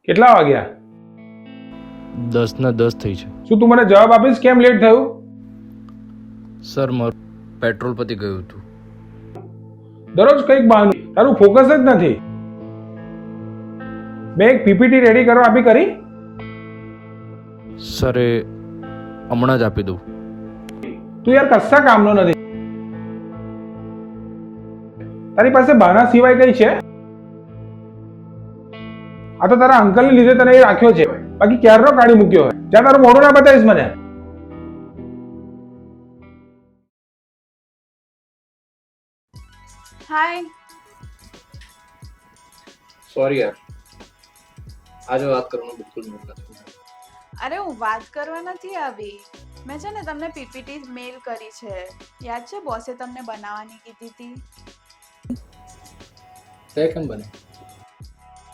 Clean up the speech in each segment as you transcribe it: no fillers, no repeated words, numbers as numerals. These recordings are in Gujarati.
કેટલા વાગ્યા? 10:10 થઈ છે. શું તું મને જવાબ આપીશ કેમ લેટ થયું? સર મારું પેટ્રોલ પતી ગયું હતું. દરરોજ કંઈક બહાનું, તારું ફોકસ જ નથી. મેં એક પીપીટી રેડી કરવા આપી કરી. સર એ હમણાં જ આપી દઉં. તું યાર કશા કામનો નથી. તારી પાસે બહાના સિવાય કઈ છે? આ તો તારા અંકલને લીધે તને એ રાખ્યો છે, બાકી ક્યારનો કાઢી મૂક્યો હોય. જ્યાં તારું મોઢું ના બતાવીશ મને. હાય. સોરી યાર, આજે વાત કરવાનું બિલકુલ મૂડ નથી. અરે હું વાત કરવા નથી આવી. મેં છે ને તમને પીપીટી મેલ કરી છે. યાદ છે બોસે તમને બનાવવાની કીધી હતી? તે કેમ બને?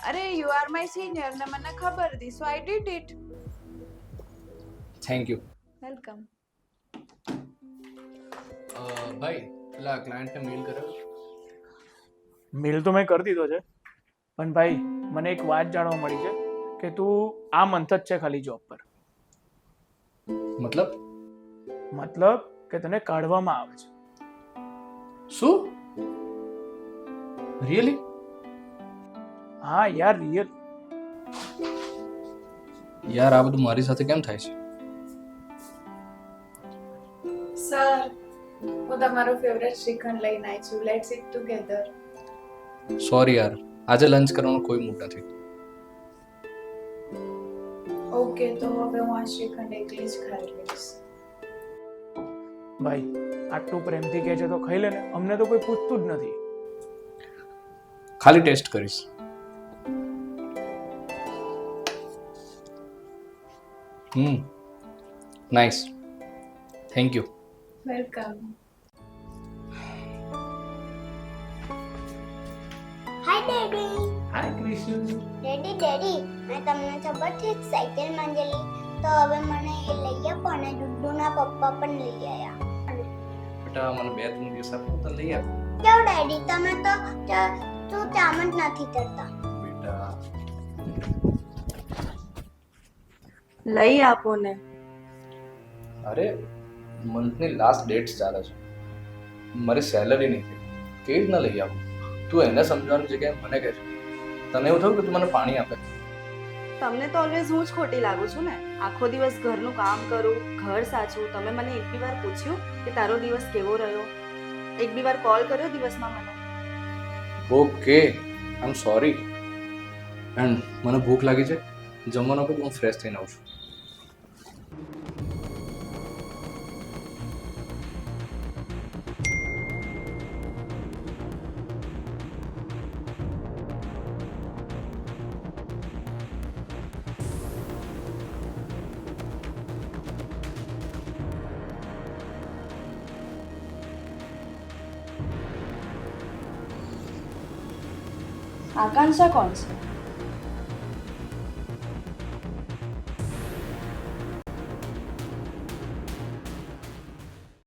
અરે યુ આર માય સિનિયર ને મને ખબર હતી, so I did it. Thank you. Welcome. ભાઈ પેલા ક્લાયન્ટને મેલ કર્યો? મેલ તો મેં કરી દીધો છે, પણ ભાઈ મને એક વાત જાણવા મળી છે કે તું આ મંથ જ છે ખાલી જોબ પર. મતલબ કે તને કાઢવામાં આવે છે. શું? રિયલી? હા યાર, રિયલ. યાર આ બધું મારી સાથે કેમ થાય છે? સર, હું તમારો ફેવરેટ શ્રીખંડ લઈને આવી છું. Let's eat together. સોરી યાર, આજે લંચ કરવાનો કોઈ મૂડ નથી. ઓકે, તો હવે હું આ શ્રીખંડ એકલી જ ખાઈ લઈશ. ભાઈ આટલું પ્રેમથી કહે છે તો ખાઈ લે ને, અમને તો કોઈ પૂછતું જ નથી. ખાલી ટેસ્ટ કરીશ. Nice. Thank you. Welcome. Hi daddy. Hi Krishu. Daddy મેં તમને ખબર છે એક સાયકલ માંગેલી, તો હવે મને એ લઈ આપો અને ડુડુના પપ્પા પણ લઈ આવ્યા. બેટા મને 2-3 દિવસ આપો તો લઈ આપ. કેવું ડેડી, તમે તો તું ચામ જ નથી કરતા. બેટા લઈ આપો ને. અરે મંથની લાસ્ટ ડેટ્સ ચાલે છે, મારી સેલરી નથી, કેવી રીતના લઈ આવું? તું એને સમજવાની જગ્યાએ મને કહે છે. તને એવું થયું કે તું મને પાણી આપે? તમને તો ઓલવેઝ હું જ ખોટી લાગુ છું ને. આખો દિવસ ઘરનું કામ કરું, ઘર સાચવું. તમે મને એક બી વાર પૂછ્યું કે તારો દિવસ કેવો રહ્યો? એક બી વાર કોલ કર્યો દિવસમાં મને? Okay, I am sorry. And મને ભૂખ લાગી છે, જમવાનો આપે, હું ફ્રેશ થઈને આવું છું. આકાંક્ષા કોણ છે?